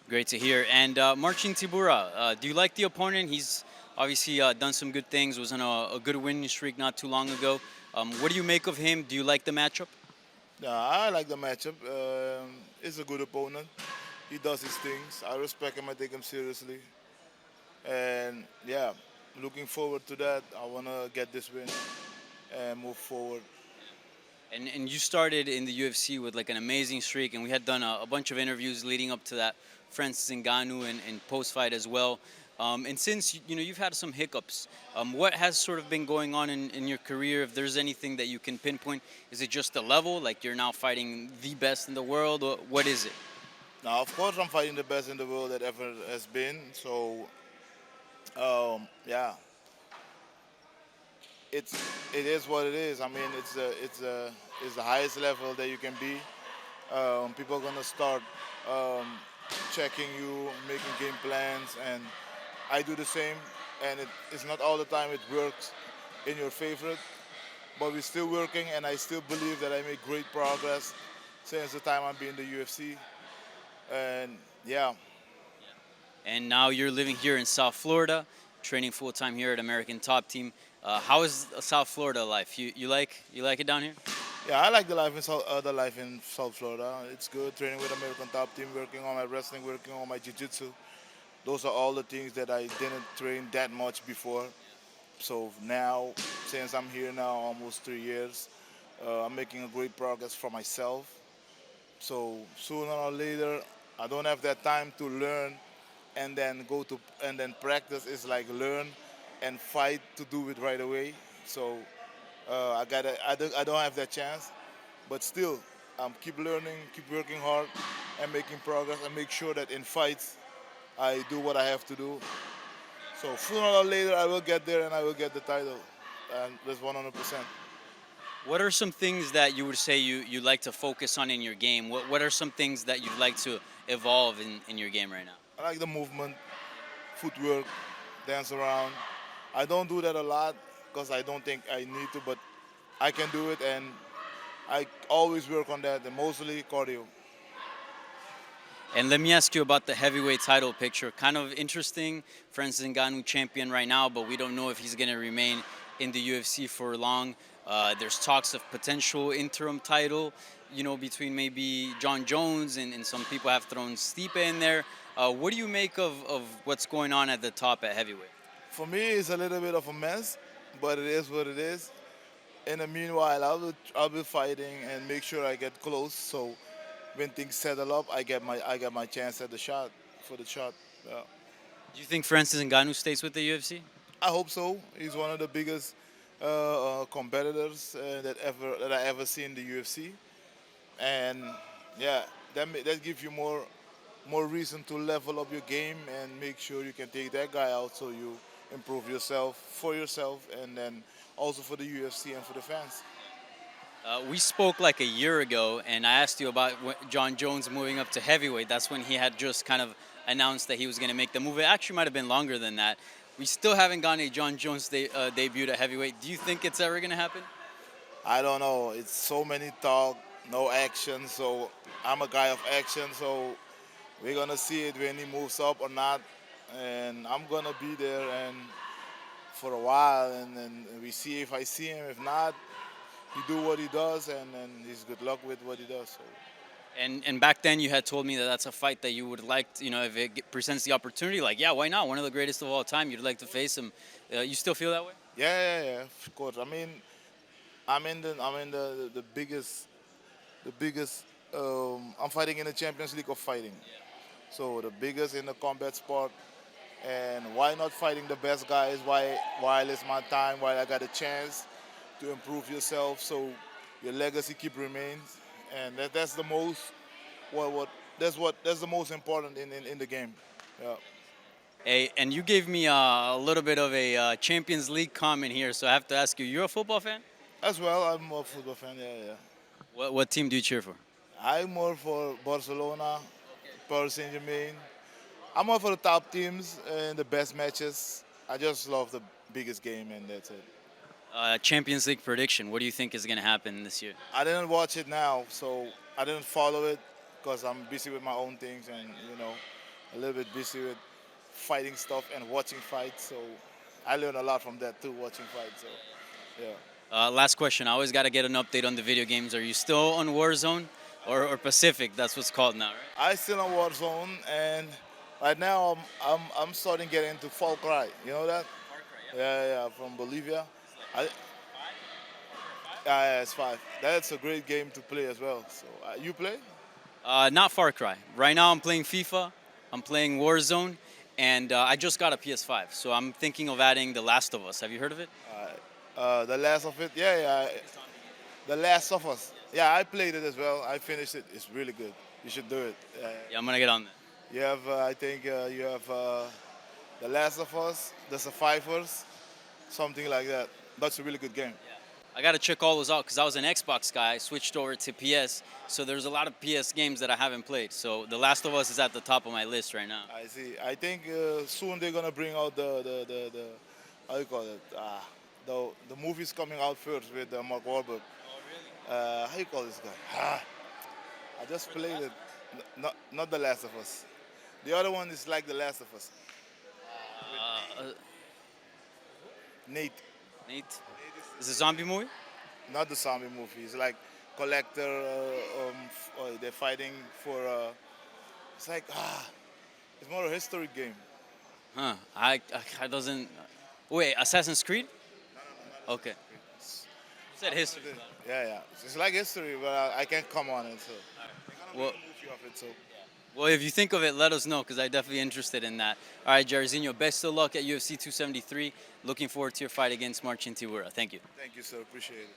Great to hear. And Marcin Tybura, do you like the opponent? He's obviously done some good things. Was on a good winning streak not too long ago. What do you make of him? Do you like the matchup? Yeah, I like the matchup. He's a good opponent. He does his things. I respect him. I take him seriously. And yeah, looking forward to that. I want to get this win and move forward. And you started in the UFC with like an amazing streak, and we had done a bunch of interviews leading up to that, Francis Ngannou and post fight as well. And since you've had some hiccups, what has sort of been going on in your career? If there's anything that you can pinpoint, is it just the level? Like you're now fighting the best in the world, or what is it? Now, of course, I'm fighting the best in the world that ever has been. So, yeah, it is what it is. I mean, it's the highest level that you can be. People are gonna start um, checking you, making game plans, and I do the same. And it's not all the time it works in your favor, but we're still working, and I still believe that I make great progress since the time I've been in the UFC. And yeah, And now you're living here in South Florida, training full time here at American Top Team. How is South Florida life? You like it down here? yeah, I like the life in South Florida. It's good training with American Top Team, working on my wrestling, working on my jiu-jitsu. Those are all the things that I didn't train that much before. So now, since I'm here now, almost 3 years, I'm making a great progress for myself. So sooner or later, I don't have that time to learn and then and then practice. Is like learn and fight to do it right away. So I don't have that chance, but still, keep learning, keep working hard, and making progress, and make sure that in fights I do what I have to do. So sooner or later, I will get there and I will get the title, and that's 100%. What are some things that you would say you like to focus on in your game? What are some things that you'd like to evolve in your game right now? I like the movement, footwork, dance around. I don't do that a lot because I don't think I need to, but I can do it, and I always work on that, and mostly cardio. And let me ask you about the heavyweight title picture. Kind of interesting. Francis Ngannou champion right now, but we don't know if he's going to remain in the UFC for long. There's talks of potential interim title, between maybe John Jones and some people have thrown Stipe in there. What do you make of what's going on at the top at heavyweight? For me, it's a little bit of a mess, but it is what it is. In the meanwhile, I'll be fighting and make sure I get close. So when things settle up, I get my chance at the shot for the shot. Yeah. Do you think Francis Ngannou stays with the UFC? I hope so. He's one of the biggest competitors that I ever see in the UFC, and yeah, that gives you more reason to level up your game and make sure you can take that guy out, so you improve yourself, and then also for the UFC and for the fans. We spoke like a year ago, and I asked you about John Jones moving up to heavyweight. That's when he had just kind of announced that he was going to make the move. It actually might have been longer than that. We still haven't gotten a John Jones debut at heavyweight. Do you think it's ever going to happen? I don't know. It's so many talk, no action. So I'm a guy of action. So we're gonna see it when he moves up or not, and I'm gonna be there and for a while, and then we see if I see him. If not, he do what he does, and then he's good luck with what he does. So And back then you had told me that that's a fight that you would like, if it presents the opportunity. Like, yeah, why not? One of the greatest of all time. You'd like to face him. You still feel that way? yeah, of course. I mean, I'm in the biggest. I'm fighting in the Champions League of fighting. So the biggest in the combat sport, and why not fighting the best guys? While it's my time, while I got a chance to improve yourself, so your legacy keep remains, and that's the most that's the most important in the game. Yeah. Hey, and you gave me a little bit of a Champions League comment here, so I have to ask you: you're a football fan? As well, I'm a football fan. Yeah. What team do you cheer for? I'm more for Barcelona, Paris Saint-Germain. I'm more for the top teams and the best matches. I just love the biggest game, and that's it. Champions League prediction. What do you think is going to happen this year? I didn't watch it now, so I didn't follow it because I'm busy with my own things, and a little bit busy with fighting stuff and watching fights. So I learned a lot from that too, watching fights. So yeah. Last question. I always got to get an update on the video games. Are you still on Warzone or Pacific? That's what's called now, right? I still on Warzone, and right now I'm starting getting into Far Cry. You know that? Yeah, from Bolivia. I, yeah, it's 5. That's a great game to play as well. So you play? Not Far Cry. Right now, I'm playing FIFA. I'm playing Warzone, and I just got a PS5. So I'm thinking of adding The Last of Us. Have you heard of it? The Last of It. Yeah. The Last of Us. Yeah, I played it as well. I finished it. It's really good. You should do it. Yeah, I'm gonna get on that. You have, I think, you have The Last of Us, The Survivors, something like that. That's a really good game. I gotta check all those out because I was an Xbox guy. I switched over to PS, so there's a lot of PS games that I haven't played. So The Last of Us is at the top of my list right now. I see. I think soon they're gonna bring out the how you call it? The movie's coming out first with Mark Wahlberg. How you call this guy? I just played it. Not The Last of Us. The other one is like The Last of Us. Nate. Nate, is it a zombie movie? Not the zombie movie. It's like collector. They're fighting for. It's like it's more a history game. Huh? I doesn't. Wait, Assassin's Creed? Okay. You said history. Yeah. It's like history, but I can't come on it. So. Well, Movie of it, so. well, if you think of it, let us know because I'm definitely interested in that. All right, Jairzinho, best of luck at UFC 273. Looking forward to your fight against Marcin Tybura. Thank you. Thank you, sir. Appreciate it.